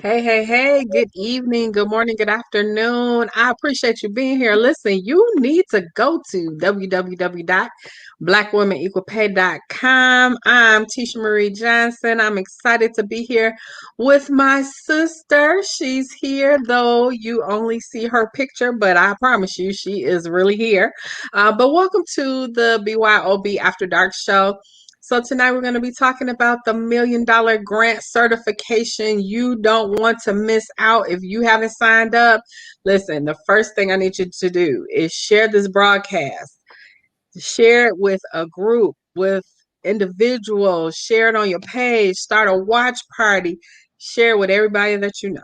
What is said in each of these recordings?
Hey, hey, hey, good evening, good morning, good afternoon. I appreciate you being here. Listen, you need to go to www.blackwomenequalpay.com. I'm Tisha Marie Johnson. I'm excited to be here with my sister. She's here, though you only see her picture, but I promise you she is really here. But welcome to the BYOB After Dark show. So tonight we're going to be talking about the $1 million grant certification. You don't want to miss out if you haven't signed up. Listen, the first thing I need you to do is share this broadcast. Share it with a group, with individuals, share it on your page, start a watch party, share it with everybody that you know.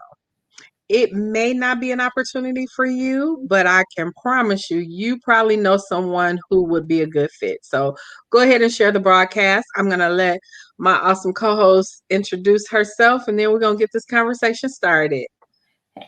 It may not be an opportunity for you, but I can promise you, you probably know someone who would be a good fit. So go ahead and share the broadcast. I'm going to let my awesome co host introduce herself, and then we're going to get this conversation started.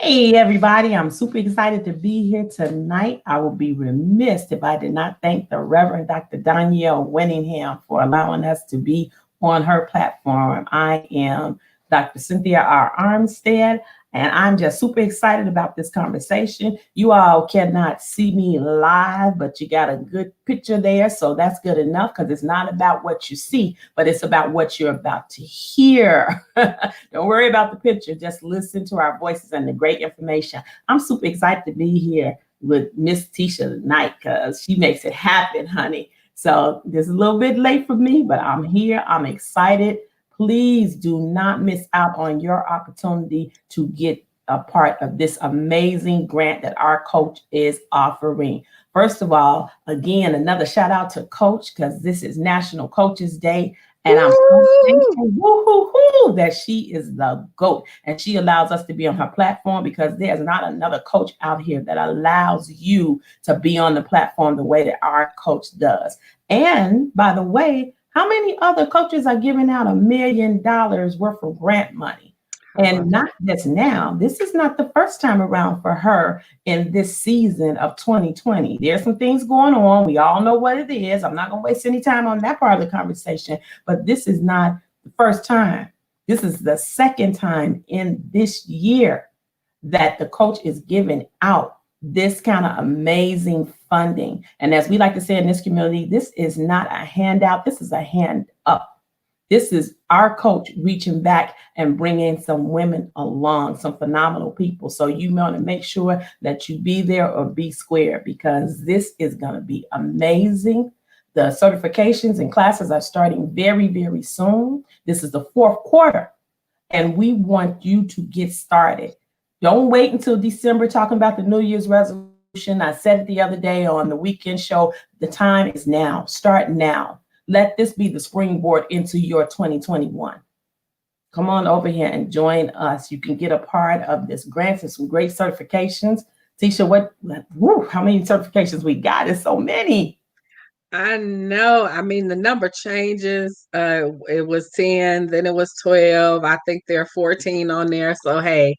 Hey, everybody, I'm super excited to be here tonight. I will be remiss if I did not thank the Reverend Dr. Danielle Winningham for allowing us to be on her platform. I am Dr. Cynthia R. Armstead, and I'm just super excited about this conversation. You all cannot see me live, but you got a good picture there, so that's good enough because it's not about what you see, but it's about what you're about to hear. Don't worry about the picture. Just listen to our voices and the great information. I'm super excited to be here with Miss Tisha tonight because she makes it happen, honey. So this is a little bit late for me, but I'm here. I'm excited. Please do not miss out on your opportunity to get a part of this amazing grant that our coach is offering. First of all, again, another shout out to Coach because this is National Coaches Day. And I'm so Woo! thankful woo-hoo-hoo, that she is the GOAT. And she allows us to be on her platform because there's not another coach out here that allows you to be on the platform the way that our coach does. And by the way, how many other coaches are giving out $1 million worth of grant money? I love And it. not just now, this is not the first time around for her in this season of 2020. There's some things going on. We all know what it is. I'm not going to waste any time on that part of the conversation, but this is not the first time. This is the second time in this year that the coach is giving out this kind of amazing funding. And as we like to say in this community, this is not a handout, this is a hand up. This is our coach reaching back and bringing some women along, some phenomenal people. So you want to make sure that you be there or be square because this is going to be amazing. The certifications and classes are starting very, very soon. This is the fourth quarter, and we want you to get started. Don't wait until December talking about the New Year's resolution. I said it the other day on the weekend show. The time is now. Start now. Let this be the springboard into your 2021. Come on over here and join us. You can get a part of this grant and some great certifications. Tisha, how many certifications we got? It's so many. I know. I mean, the number changes. It was 10, then it was 12. I think there are 14 on there. So, hey,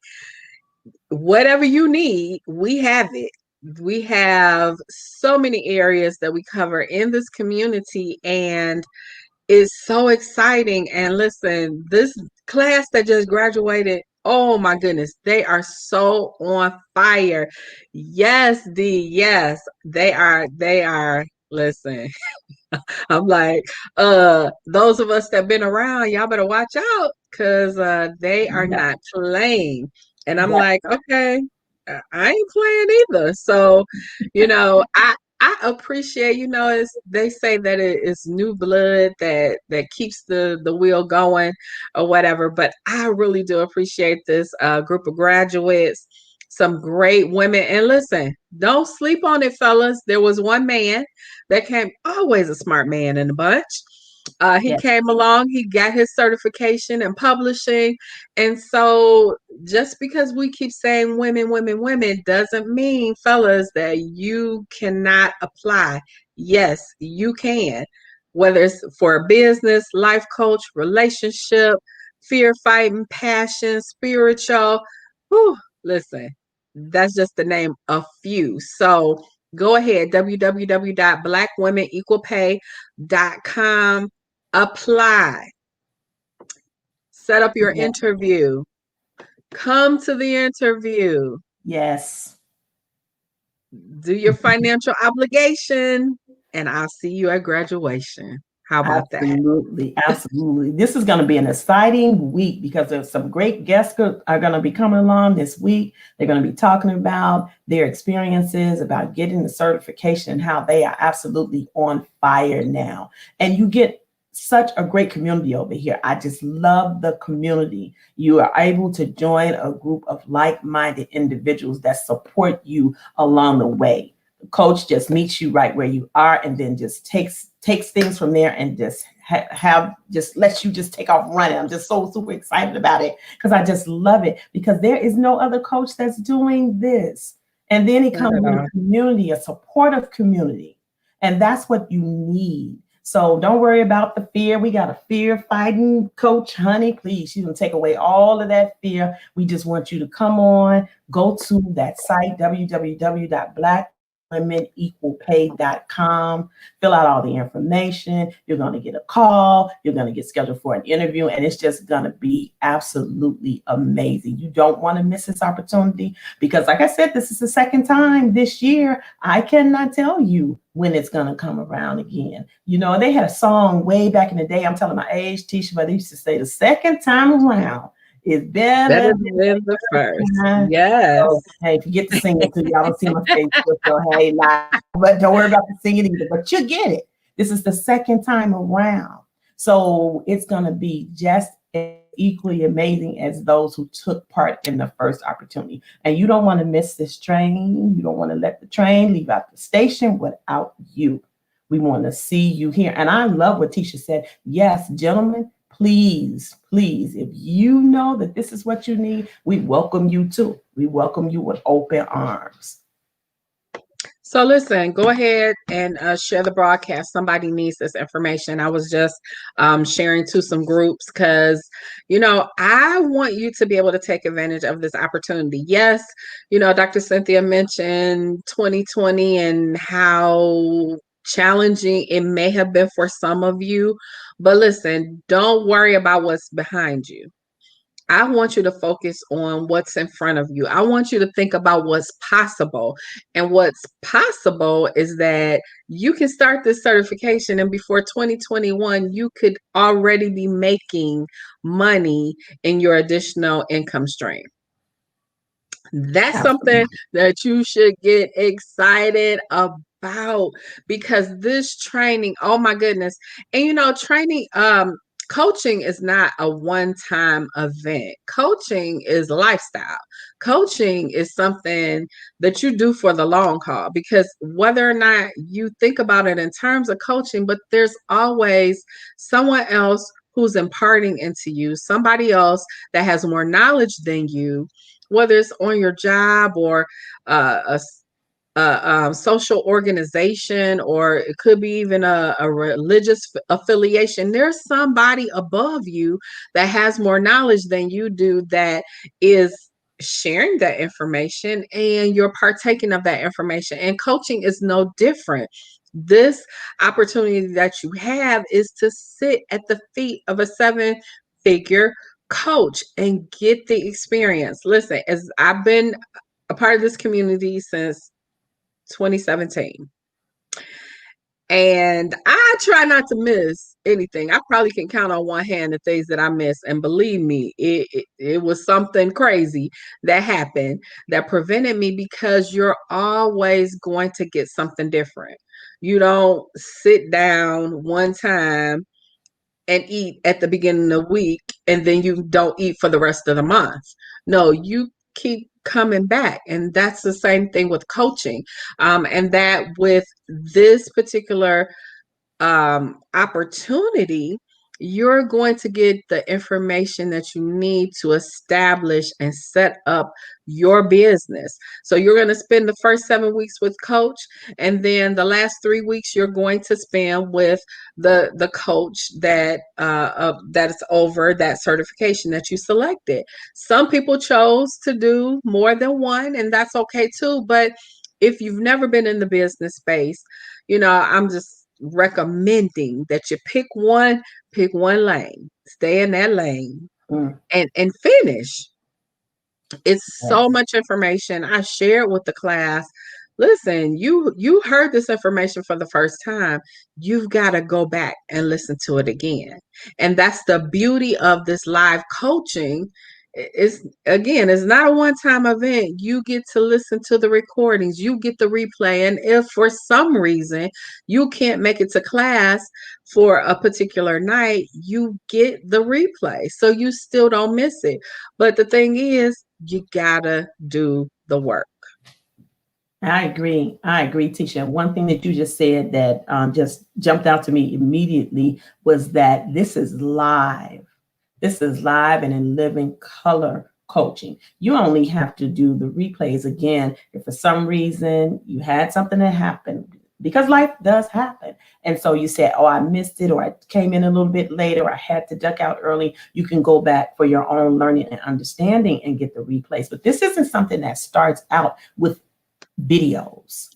whatever you need, we have it. We have so many areas that we cover in this community, and it's so exciting. And listen, this class that just graduated, oh my goodness, they are so on fire. Yes, D, yes, they are. They are. Listen, I'm like, those of us that been around, y'all better watch out because they are Yeah, not playing. And I'm that, like, okay, I ain't playing either. So, I appreciate, it's they say that it is new blood that keeps the wheel going or whatever, but I really do appreciate this group of graduates, some great women. And listen, don't sleep on it, fellas. There was one man that came, always a smart man in the bunch. He yes. came along, he got his certification in publishing. And so just because we keep saying women, women, women doesn't mean, fellas, that you cannot apply. Yes, you can, whether it's for a business, life coach, relationship, fear fighting, passion, spiritual. Whew, listen, that's just the name a few. So go ahead, www.blackwomenequalpay.com. Apply, set up your Yeah. interview, Come to the interview. Yes. Do your financial obligation, and I'll see you at graduation. How about that? Absolutely, absolutely. This is going to be an exciting week because there's some great guests are going to be coming along this week. They're going to be talking about their experiences, about getting the certification, and how they are absolutely on fire now. And you get such a great community over here. I just love the community. You are able to join a group of like-minded individuals that support you along the way. The coach just meets you right where you are and then just takes things from there and just just lets you just take off running. I'm just so super excited about it because I just love it because there is no other coach that's doing this. And then it comes with a community, a supportive community. And that's what you need. So don't worry about the fear. We got a fear fighting coach, honey. Please, she's going to take away all of that fear. We just want you to come on, go to that site, www.blackwomenequalpay.com. Fill out all the information. You're going to get a call. You're going to get scheduled for an interview, and it's just going to be absolutely amazing. You don't want to miss this opportunity because, like I said, this is the second time this year. I cannot tell you when it's going to come around again. You know, they had a song way back in the day. I'm telling my age, Tisha, but they used to say the second time around is better than the first. Yes. So, hey, forget to sing it too. Y'all don't see my face. So, hey, but don't worry about the singing either. But you get it. This is the second time around. So it's going to be just equally amazing as those who took part in the first opportunity. And you don't want to miss this train. You don't want to let the train leave out the station without you. We want to see you here. And I love what Tisha said. Yes, gentlemen, please, if you know that this is what you need, we welcome you too. We welcome you with open arms. So listen, go ahead and share the broadcast. Somebody needs this information. I was just sharing to some groups because, you know, I want you to be able to take advantage of this opportunity. Yes, you know, Dr. Cynthia mentioned 2020 and how challenging it may have been for some of you. But listen, don't worry about what's behind you. I want you to focus on what's in front of you. I want you to think about what's possible. And what's possible is that you can start this certification, and before 2021, you could already be making money in your additional income stream. That's something that you should get excited about because this training, oh my goodness. And you know, training, coaching is not a one-time event. Coaching is lifestyle. Coaching is something that you do for the long haul because whether or not you think about it in terms of coaching, but there's always someone else who's imparting into you, somebody else that has more knowledge than you, whether it's on your job or a social organization, or it could be even a religious affiliation. There's somebody above you that has more knowledge than you do that is sharing that information, and you're partaking of that information. And coaching is no different. This opportunity that you have is to sit at the feet of a seven-figure coach and get the experience. Listen, as I've been a part of this community since 2017. And I try not to miss anything. I probably can count on one hand the things that I miss. And believe me, it was something crazy that happened that prevented me, because you're always going to get something different. You don't sit down one time and eat at the beginning of the week and then you don't eat for the rest of the month. No, you keep coming back. And that's the same thing with coaching. And that with this particular opportunity, you're going to get the information that you need to establish and set up your business. So you're going to spend the first 7 weeks with coach, and then the last 3 weeks you're going to spend with the coach that that's over that certification that you selected. Some people chose to do more than one, and that's okay too. But if you've never been in the business space, you know, I'm just recommending that you pick one lane, stay in that lane, and finish. It's so Yes. much information. I shared with the class. Listen, you heard this information for the first time. You've got to go back and listen to it again. And that's the beauty of this live coaching. It's again, it's not a one-time event. You get to listen to the recordings, you get the replay. And if for some reason you can't make it to class for a particular night, you get the replay. So you still don't miss it. But the thing is, you gotta do the work. I agree. I agree, Tisha. One thing that you just said that just jumped out to me immediately was that this is live. This is live and in living color coaching. You only have to do the replays again if for some reason you had something that happened, because life does happen. And so you said, oh, I missed it, or I came in a little bit later, or I had to duck out early. You can go back for your own learning and understanding and get the replays. But this isn't something that starts out with videos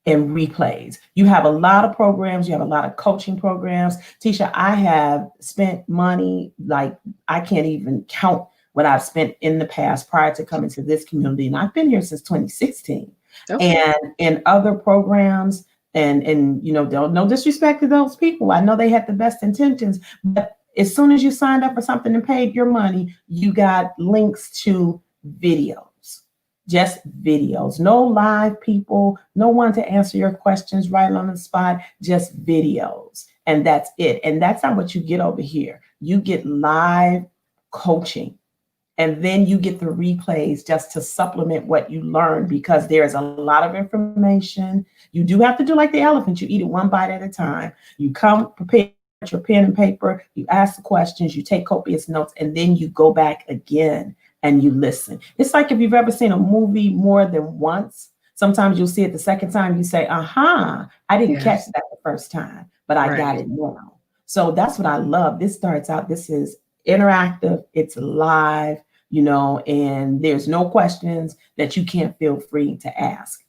and replays. You have a lot of programs, you have a lot of coaching programs. Tisha, I have spent money like I can't even count what I've spent in the past prior to coming to this community. And I've been here since 2016. Okay. And in other programs, and you know, no disrespect to those people. I know they had the best intentions, but as soon as you signed up for something and paid your money, you got links to videos. Just videos, no live people, no one to answer your questions right on the spot, just videos. And that's it. And that's not what you get over here. You get live coaching, and then you get the replays just to supplement what you learned, because there's a lot of information. You do have to do like the elephant. You eat it one bite at a time. You come prepared with your pen and paper, you ask the questions, you take copious notes, and then you go back again and you listen. It's like if you've ever seen a movie more than once, sometimes you'll see it the second time, you say, aha, I didn't catch Yes. that the first time, but I got Right. it now. So that's what I love. This starts out, this is interactive, it's live, you know, and there's no questions that you can't feel free to ask.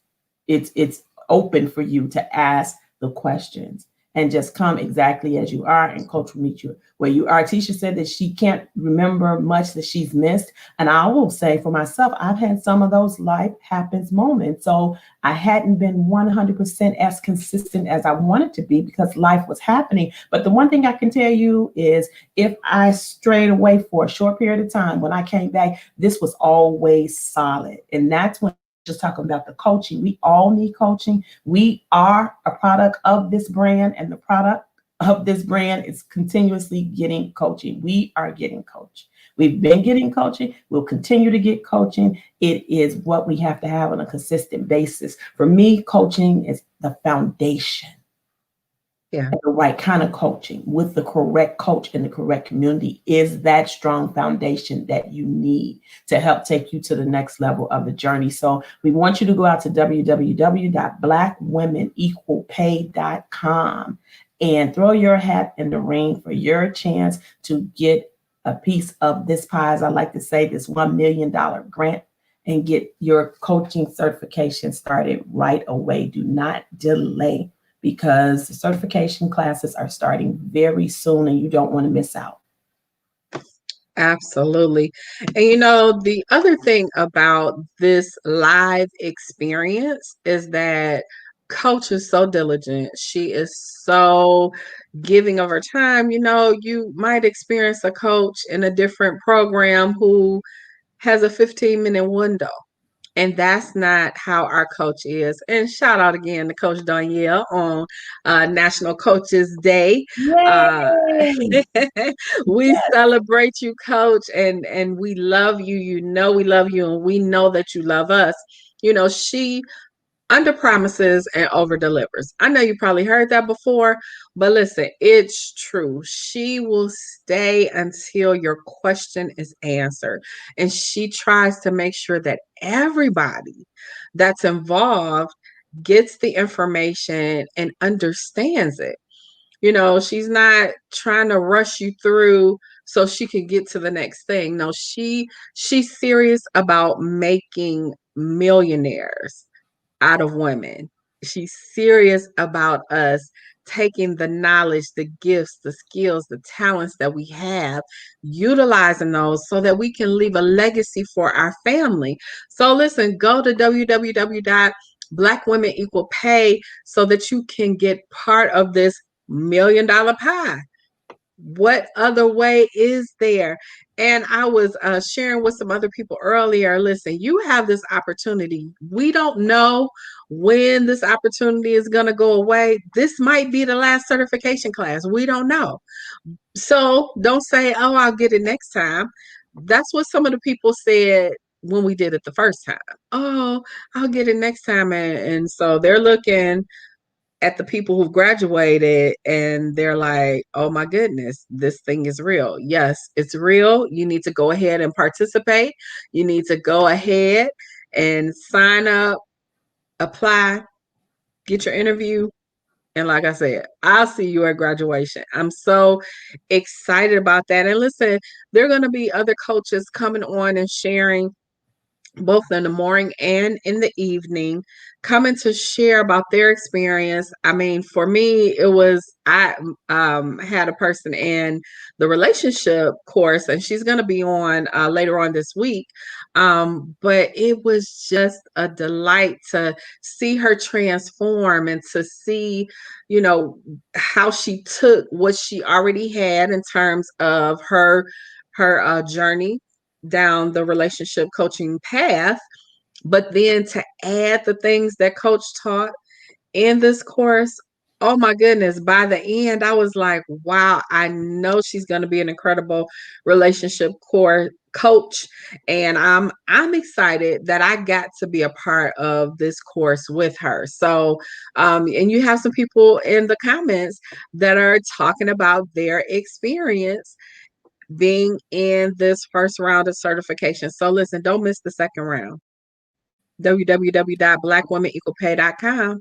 It's open for you to ask the questions and just come exactly as you are, and coach will meet you where you are. Tisha said that she can't remember much that she's missed. And I will say for myself, I've had some of those life happens moments. So I hadn't been 100% as consistent as I wanted to be because life was happening. But the one thing I can tell you is if I strayed away for a short period of time, when I came back, this was always solid. And that's when just talking about the coaching. We all need coaching. We are a product of this brand, and the product of this brand is continuously getting coaching. We are getting coached. We've been getting coaching. We'll continue to get coaching. It is what we have to have on a consistent basis. For me, coaching is the foundation. Yeah. And the right kind of coaching with the correct coach in the correct community is that strong foundation that you need to help take you to the next level of the journey. So we want you to go out to www.blackwomenequalpay.com and throw your hat in the ring for your chance to get a piece of this pie, as I like to say, this $1 million grant, and get your coaching certification started right away. Do not delay, because the certification classes are starting very soon and you don't want to miss out. Absolutely. And you know, the other thing about this live experience is that Coach is so diligent. She is so giving of her time. You know, you might experience a coach in a different program who has a 15-minute window. And that's not how our coach is. And shout out again to Coach Danielle on National Coaches Day. Uh, Yay! we celebrate you, Coach, and we love you. You know we love you, and we know that you love us. You know, she under promises and over delivers. I know you probably heard that before, but listen, it's true. She will stay until your question is answered. And she tries to make sure that everybody that's involved gets the information and understands it. You know, she's not trying to rush you through so she can get to the next thing. No, she's serious about making millionaires out of women. She's serious about us taking the knowledge, the gifts, the skills, the talents that we have, utilizing those so that we can leave a legacy for our family. So listen, go to www.blackwomenequalpay so that you can get part of this $1 million pie. What other way is there? And I was sharing with some other people earlier. Listen, you have this opportunity. We don't know when this opportunity is going to go away. This might be the last certification class. We don't know. So don't say, oh, I'll get it next time. That's what some of the people said when we did it the first time. Oh, I'll get it next time. And so they're looking at the people who've graduated and they're like, oh my goodness, this thing is real. Yes, it's real. You need to go ahead and participate. You need to go ahead and sign up, apply, get your interview. And like I said, I'll see you at graduation. I'm so excited about that. And listen, there are going to be other coaches coming on and sharing both in the morning and in the evening, coming to share about their experience. I mean, for me, it was I had a person in the relationship course, and she's going to be on later on this week. But it was just a delight to see her transform and to see, how she took what she already had in terms of her journey down the relationship coaching path, but then to add the things that coach taught in this course. Oh my goodness, by the end I was like, wow, I know she's going to be an incredible relationship core coach, and I'm excited that I got to be a part of this course with her. So and you have some people in the comments that are talking about their experience being in this first round of certification. So listen, don't miss the second round. www.blackwomenequalpay.com.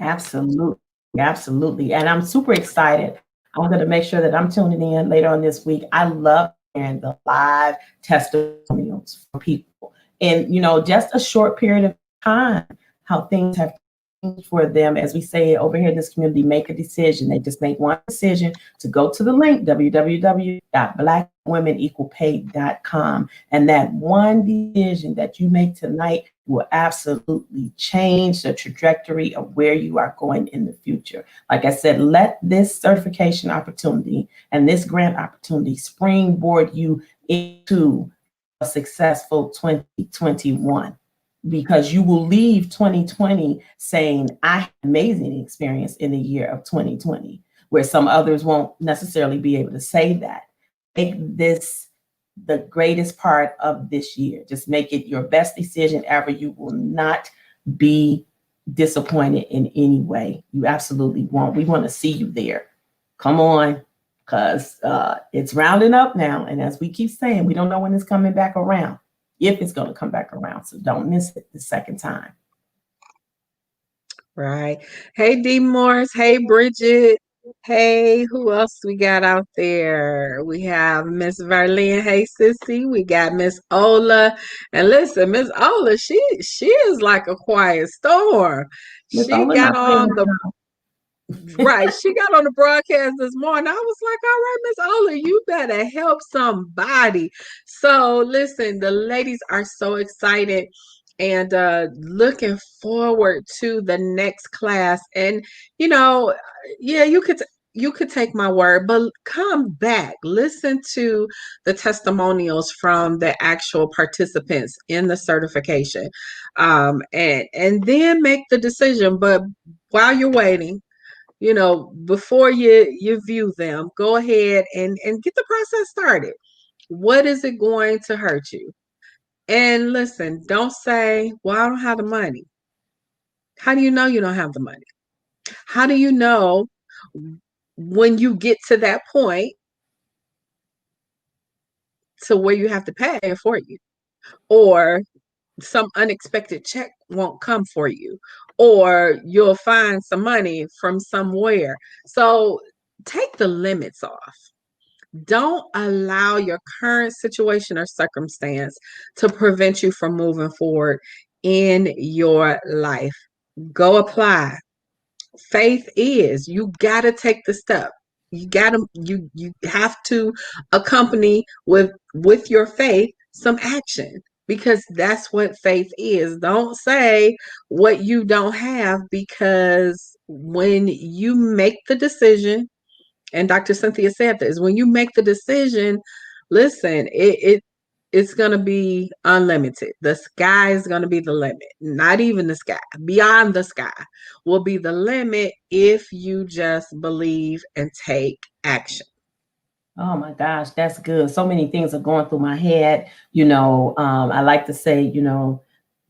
Absolutely. Absolutely. And I'm super excited. I'm going to make sure that I'm tuning in later on this week. I love hearing the live testimonials from people in, just a short period of time, how things have changed for them. As we say over here in this community, make a decision. They just make one decision to go to the link, www.blackwomenequalpay.com. And that one decision that you make tonight will absolutely change the trajectory of where you are going in the future. Like I said, let this certification opportunity and this grant opportunity springboard you into a successful 2021, because you will leave 2020 saying, I had an amazing experience in the year of 2020, where some others won't necessarily be able to say that. Make this the greatest part of this year. Just make it your best decision ever. You will not be disappointed in any way. You absolutely won't. We want to see you there. Come on, because it's rounding up now. And as we keep saying, we don't know when it's coming back around, if it's going to come back around. So don't miss it the second time. Right. Hey, D. Morris. Hey, Bridget. Hey, who else we got out there? We have Miss Verlene. Hey, Sissy. We got Miss Ola. And listen, Miss Ola, she is like a quiet storm. She got on the right. She got on the broadcast this morning. I was like, all right, Miss Ola, you better help somebody. So listen, the ladies are so excited and looking forward to the next class. And yeah, you could take my word, but come back, listen to the testimonials from the actual participants in the certification, and then make the decision. But while you're waiting, before you view them, go ahead and get the process started. What is it going to hurt you? And listen, don't say, well, I don't have the money. How do you know you don't have the money? How do you know when you get to that point to where you have to pay for you, or some unexpected check won't come for you, or you'll find some money from somewhere? So take the limits off. Don't allow your current situation or circumstance to prevent you from moving forward in your life. Go apply, faith is. You got to take the step. You have to accompany with your faith some action, because that's what faith is. Don't say what you don't have, because when you make the decision, and Dr. Cynthia said this, when you make the decision, listen, it's going to be unlimited. The sky is going to be the limit. Not even the sky. Beyond the sky will be the limit if you just believe and take action. Oh my gosh, that's good. So many things are going through my head. I like to say,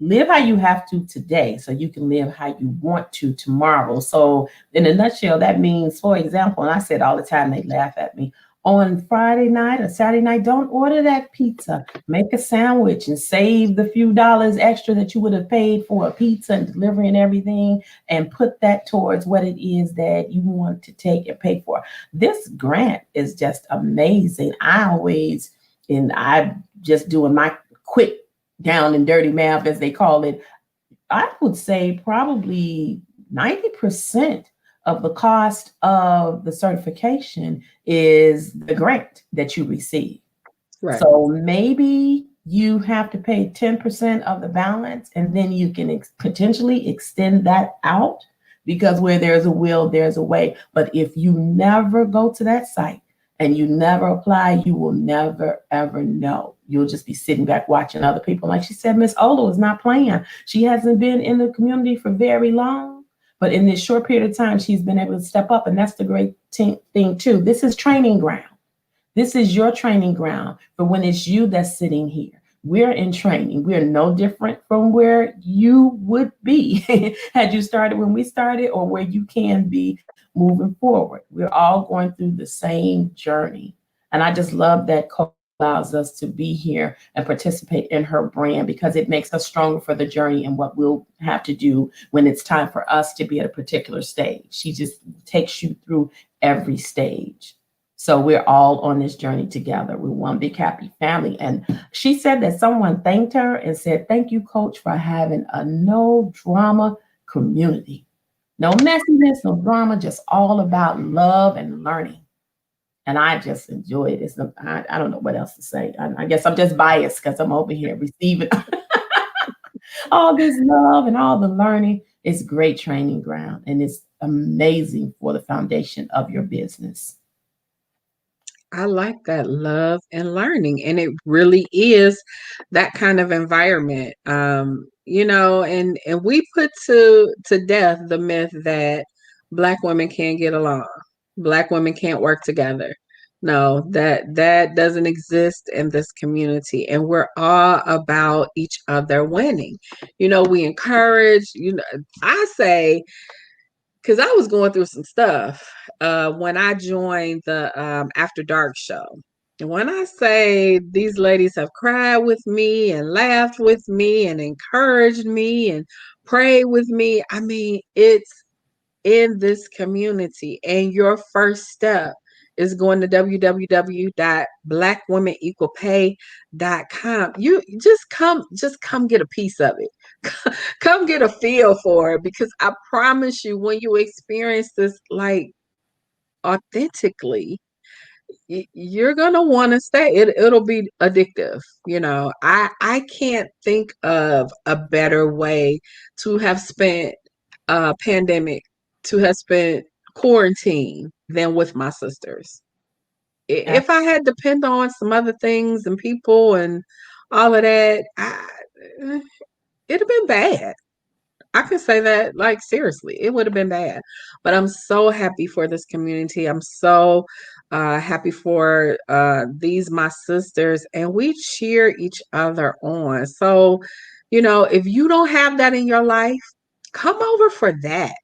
live how you have to today so you can live how you want to tomorrow. So, in a nutshell, that means, for example, and I said all the time, they laugh at me, on Friday night or Saturday night, don't order that pizza. Make a sandwich and save the few dollars extra that you would have paid for a pizza and delivery and everything, and put that towards what it is that you want to take and pay for. This grant is just amazing. I'm just doing my quick down and dirty math, as they call it. I would say probably 90% of the cost of the certification is the grant that you receive. Right. So maybe you have to pay 10% of the balance, and then you can potentially extend that out, because where there's a will, there's a way. But if you never go to that site and you never apply, you will never, ever know. You'll just be sitting back watching other people. Like she said, Miss Ola is not playing. She hasn't been in the community for very long, but in this short period of time, she's been able to step up. And that's the great thing too. This is training ground. This is your training ground for when it's you that's sitting here. We're in training. We're no different from where you would be had you started when we started, or where you can be moving forward. We're all going through the same journey. And I just love that Coach allows us to be here and participate in her brand, because it makes us stronger for the journey and what we'll have to do when it's time for us to be at a particular stage. She just takes you through every stage. So we're all on this journey together. We're one big happy family. And she said that someone thanked her and said, "Thank you, Coach, for having a no drama community. No messiness, no drama, just all about love and learning." And I just enjoy it. I don't know what else to say. I guess I'm just biased because I'm over here receiving all this love and all the learning. It's great training ground, and it's amazing for the foundation of your business. I like that, love and learning. And it really is that kind of environment. And we put to death the myth that Black women can't get along. Black women can't work together. No, that doesn't exist in this community. And we're all about each other winning. We encourage, I say, because I was going through some stuff when I joined the After Dark show. And when I say these ladies have cried with me and laughed with me and encouraged me and prayed with me, I mean, it's in this community. And your first step is going to www.blackwomenequalpay.com. You just come get a piece of it. Come get a feel for it, because I promise you, when you experience this like authentically, you're gonna want to stay. It'll be addictive. I can't think of a better way to have spent pandemic, to have spent quarantine, than with my sisters. If I had to depend on some other things and people and all of that, it'd have been bad. I can say that, like, seriously, it would have been bad. But I'm so happy for this community. I'm so happy for these my sisters, and we cheer each other on. So, if you don't have that in your life, come over for that.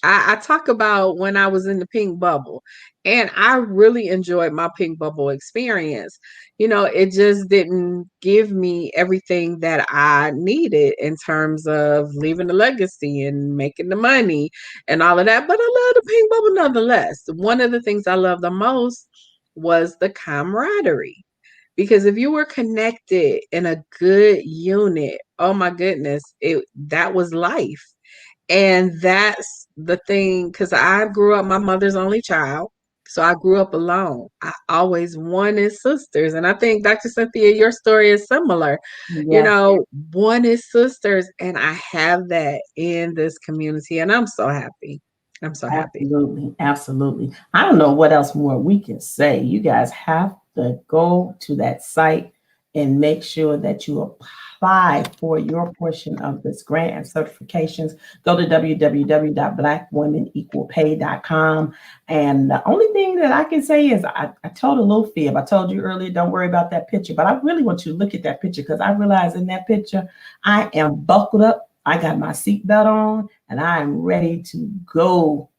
I talk about when I was in the pink bubble, and I really enjoyed my pink bubble experience. It just didn't give me everything that I needed in terms of leaving a legacy and making the money and all of that. But I love the pink bubble nonetheless. One of the things I love the most was the camaraderie. Because if you were connected in a good unit, oh my goodness, that was life. And the thing, because I grew up, my mother's only child. So I grew up alone. I always wanted sisters. And I think, Dr. Cynthia, your story is similar. You Yes. know, wanted sisters. And I have that in this community. And I'm so happy. I'm so happy. Absolutely, absolutely. I don't know what else more we can say. You guys have to go to that site and make sure that you apply for your portion of this grant and certifications. Go to www.blackwomenequalpay.com. And the only thing that I can say is I told a little fib. I told you earlier, don't worry about that picture, but I really want you to look at that picture because I realize in that picture, I am buckled up. I got my seatbelt on and I am ready to go.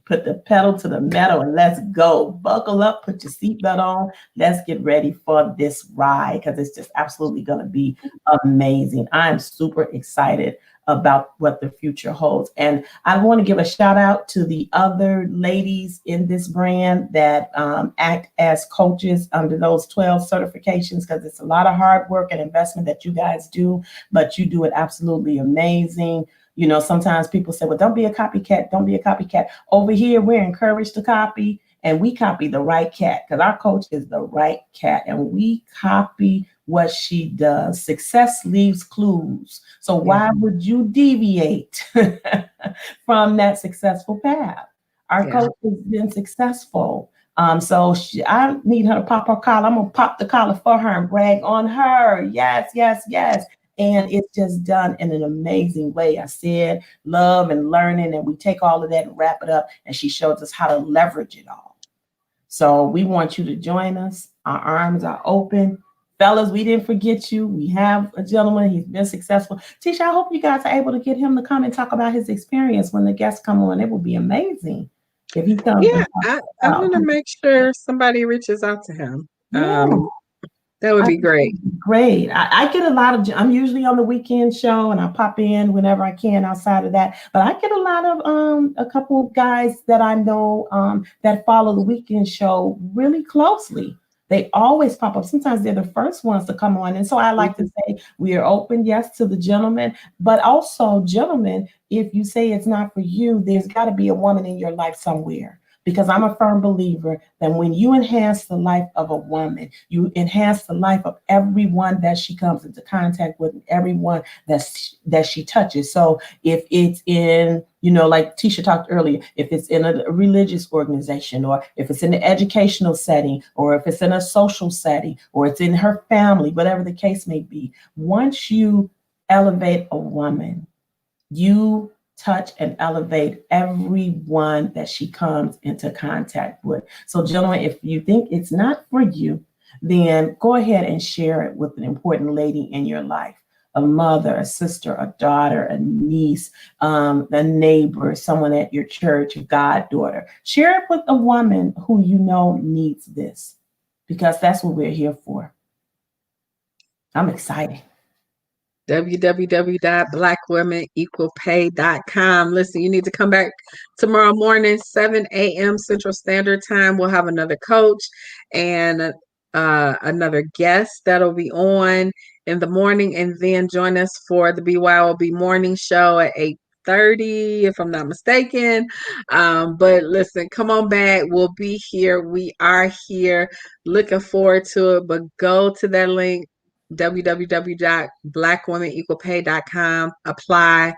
Put the pedal to the metal and let's go. Buckle up, put your seatbelt on. Let's get ready for this ride because it's just absolutely going to be amazing. I'm super excited about what the future holds. And I want to give a shout out to the other ladies in this brand that act as coaches under those 12 certifications because it's a lot of hard work and investment that you guys do, but you do it absolutely amazing. You know, sometimes people say, well, don't be a copycat. Don't be a copycat. Over here, we're encouraged to copy and we copy the right cat because our coach is the right cat and we copy what she does. Success leaves clues. So why would you deviate from that successful path? Our coach has been successful. So I need her to pop her collar. I'm going to pop the collar for her and brag on her. Yes, yes, yes. And it's just done in an amazing way. I said love and learning, and we take all of that and wrap it up. And she shows us how to leverage it all. So we want you to join us. Our arms are open. Fellas, we didn't forget you. We have a gentleman. He's been successful. Tisha, I hope you guys are able to get him to come and talk about his experience when the guests come on. It would be amazing if he comes. Yeah, I'm going to make sure somebody reaches out to him. Yeah. That would be great. Great. I get a lot of, I'm usually on the weekend show and I pop in whenever I can outside of that. But I get a lot of, a couple of guys that I know that follow the weekend show really closely. They always pop up. Sometimes they're the first ones to come on. And so I like to say we are open, yes, to the gentlemen, but also gentlemen, if you say it's not for you, there's got to be a woman in your life somewhere. Because I'm a firm believer that when you enhance the life of a woman, you enhance the life of everyone that she comes into contact with, everyone that she touches. So if it's in, you know, like Tisha talked earlier, if it's in a religious organization, or if it's in an educational setting, or if it's in a social setting, or it's in her family, whatever the case may be, once you elevate a woman, you touch and elevate everyone that she comes into contact with. So gentlemen, if you think it's not for you, then go ahead and share it with an important lady in your life, a mother, a sister, a daughter, a niece, a neighbor, someone at your church, a goddaughter. Share it with a woman who you know needs this, because that's what we're here for. I'm excited. www.blackwomenequalpay.com. Listen, you need to come back tomorrow morning, 7 a.m. Central Standard Time. We'll have another coach and another guest that'll be on in the morning, and then join us for the BYOB morning show at 8:30, if I'm not mistaken. But listen, come on back. We'll be here. We are here. Looking forward to it. But go to that link, www.blackwomenequalpay.com. Apply,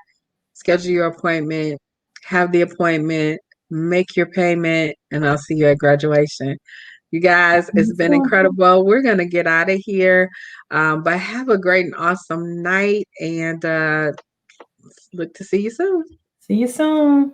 schedule your appointment, have the appointment, make your payment, and I'll see you at graduation. You guys, it's been incredible. We're going to get out of here, but have a great and awesome night, and look to see you soon. See you soon.